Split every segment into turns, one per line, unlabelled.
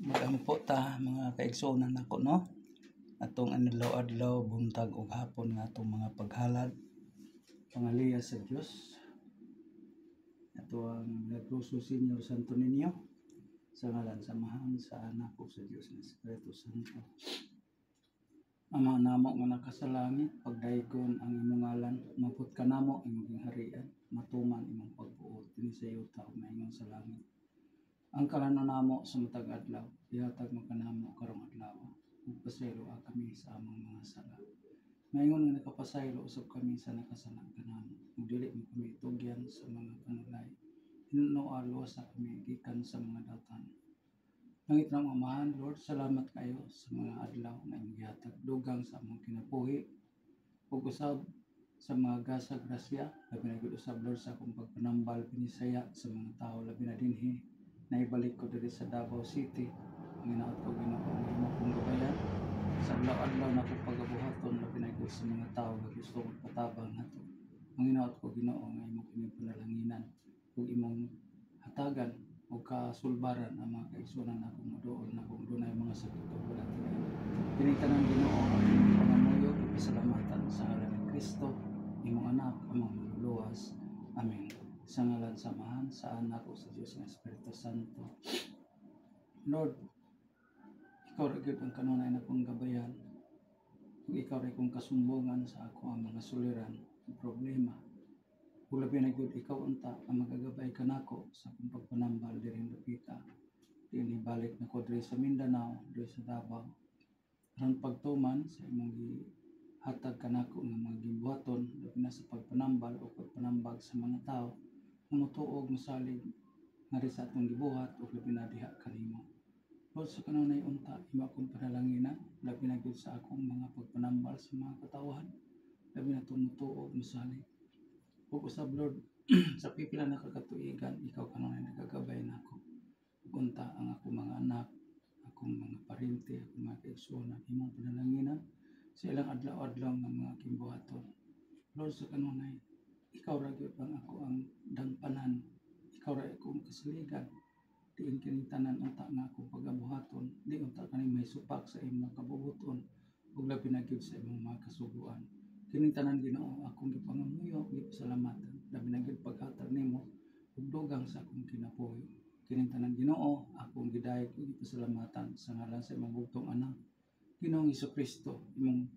Magampo ta mga kaigsunan nako no. Atong adlaw-adlaw, buntag ug hapon nga atong mga paghalad pangaliya sa Dios. Ato ang Nagluso Senior Santo Niño sa ngalan samahan sa anak ko sa Dios nga Espiritu Santo. Ama namo nga nakasalangit, pagdayon ang imong ngalan, maput kanamo imong harian, matuman imong pagbuot dinhi sa yuta ug maingon sa langit. Ang kalanon namo sa matag adlaw, ihatag mo kanamo karong adlaw. Magpasaylo kami sa among mga sala. Maingon nga nakapasaylo usab kami sa nakasala kanamo. Ug dili mo kami itugyan sa mga panulay. Hinuno sa kami gikan sa mga datan. Langit ng Amahan, Lord, salamat kayo sa mga adlaw na imong gihatag dugang sa among kinabuhi. Ug usab sa mga gasa grasya, labi na gid usab Lord sa akong pagpanambal pinisaya sa mga tao labi na dinhi. Naibalik ko diri sa Davao City. Ang inaot ko Ginoo ang imo kong gabayan. Sa adlaw-adlaw na ko pagabuhaton labi na gid sa mga tao nga gusto magpatabang nato. Ang inaot ko Ginoo nga imo kini panalanginan ug imong hatagan o kasulbaran ang mga kaigsunan na akong moduol na kung dunay mga sakit o balatian. Kini tanan Ginoo ang imong pangamuyo ug pasalamatan sa ngalan ni Kristo, imong anak, among manluluwas. Amen. Sa ngalan samahan sa anak o sa Diyos ng Espiritu Santo. Lord, ikaw ra gyud ang kanunay na kong gabayan. Ug ikaw ra kong kasumbongan sa ako ang mga suliran ug problema. Ug labi na gyud ikaw unta ang magagabay kanako sa akong pagpanambal diri Lupita. Dinhi balik na ko diri sa Mindanao, diri sa Davao. Aron pagtuman sa imong gihatag kanako nga mga gibuhaton labi na sa pagpanambal o pagpanambag sa mga tao. Mutuog masalig nga sa atong gibuhat ug labi na diha kanimo. Lord, sa kanunay unta imo akong panalangina labi na gyud sa akong mga pagpanambal sa mga katawhan labi na tumutuog masalig. Ug usab Lord, sa pipila na kakatuigan ikaw kanunay nagagabay nako. Ug unta ang akong mga anak, akong mga parente, akong mga kaigsuonan imong panalangina sa ilang adlaw-adlaw nga mga kimbuhaton. Lord, sa kanunay ikaw ra gyud ang ako ang dangpanan. Ikaw ra akong kasaligan. Diin kini tanan unta nga akong pagabuhaton. Di unta kani may supak sa imong kabubuton. Ug labi na gyud sa imong mga kasuguan. Kini tanan Ginoo akong gipangamuyo, gipasalamatan. Labi na gyud paghatag nimo ug dugang sa akong kinabuhi. Kini tanan Ginoo akong gidayeg ug gipasalamatan sa ngalan sa imong bugtong anak, Ginoong Hesukristo,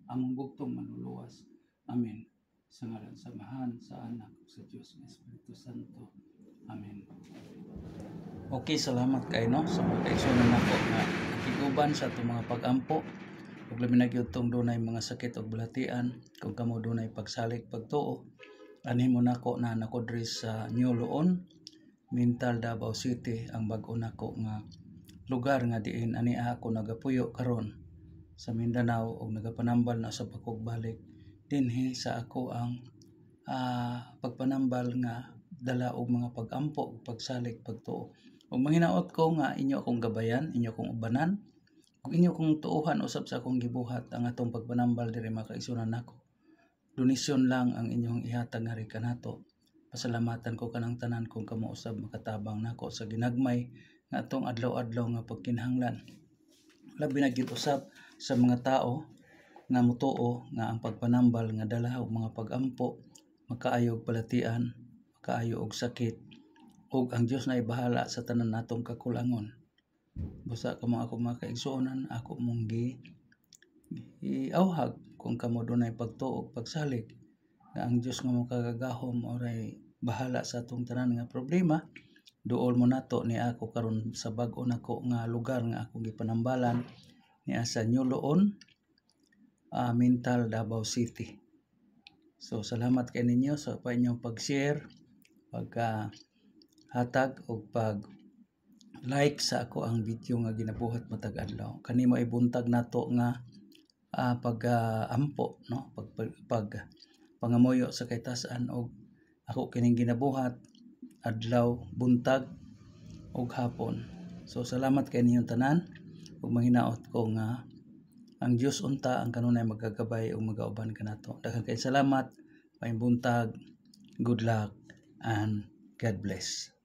among bugtong manluluwas. Amen. Sa ngalan samahan sa anak sa Diyos ng Espiritu Santo. Amen. Okay, salamat kayo no sa mga kaigsunan nako nga nakiguban sa itong mga pag-ampo ug labi na gyud tong dunay mga sakit ug balatian. Kung kamo dunay pagsalig pagtuo, anhimo nako na diri sa New Loon, Mintal, Davao City, ang bag-o nako nga lugar nga diin ani ako nagapuyo karon sa Mindanao ug nagapanambal na sa pakogbalik dinhi sa ako ang pagpanambal nga dala og mga pag-ampo ug pagsalig pagtuo. Ug manghinaot ko nga inyo akong gabayan, inyo akong ubanan ug inyo akong tuohan usab sa akong gibuhat ang atong pagpanambal diri mga kaigsunan nako. Donisyon lang ang inyong ihatag nga kanato. Pasalamatan ko kanang tanan kung kamo usab makatabang nako sa ginagmay nga atong adlaw-adlaw nga pagkinahanglan. Labi na gyud usab sa mga tao nga mutuo nga ang pagpanambal nga dala og mga pag-ampo makaayo og balatian, makaayo og sakit, ug ang Dios na ibahala sa tanan natong kakulangon. Busa kamo ako mga kaigsuonan, ako mong iawhag kung kamo dunay pagtuo ug pagsalig nga ang Dios nga makagagahom oray bahala sa atong tanan nga problema. Duol mo nato ni ako karon sa bag-o nako nga lugar nga akong gipanambalan niya sa New Loon, Mintal, Davao City. So salamat kay ninyo sa inyong pag-share, paghatag o like sa ako ang video nga ginabuhat matag adlaw. Kanimo ay buntag nato nga pag-ampo, no? Pag pangamuyo sa kaytas-an og ako kining ginabuhat adlaw, buntag ug hapon. So salamat kay ninyong tanan ug manghinaot ko nga ang Dios unta ang kanunay magagabay ug magauban kanato. Daghang kay salamat, maayong buntag, good luck and God bless.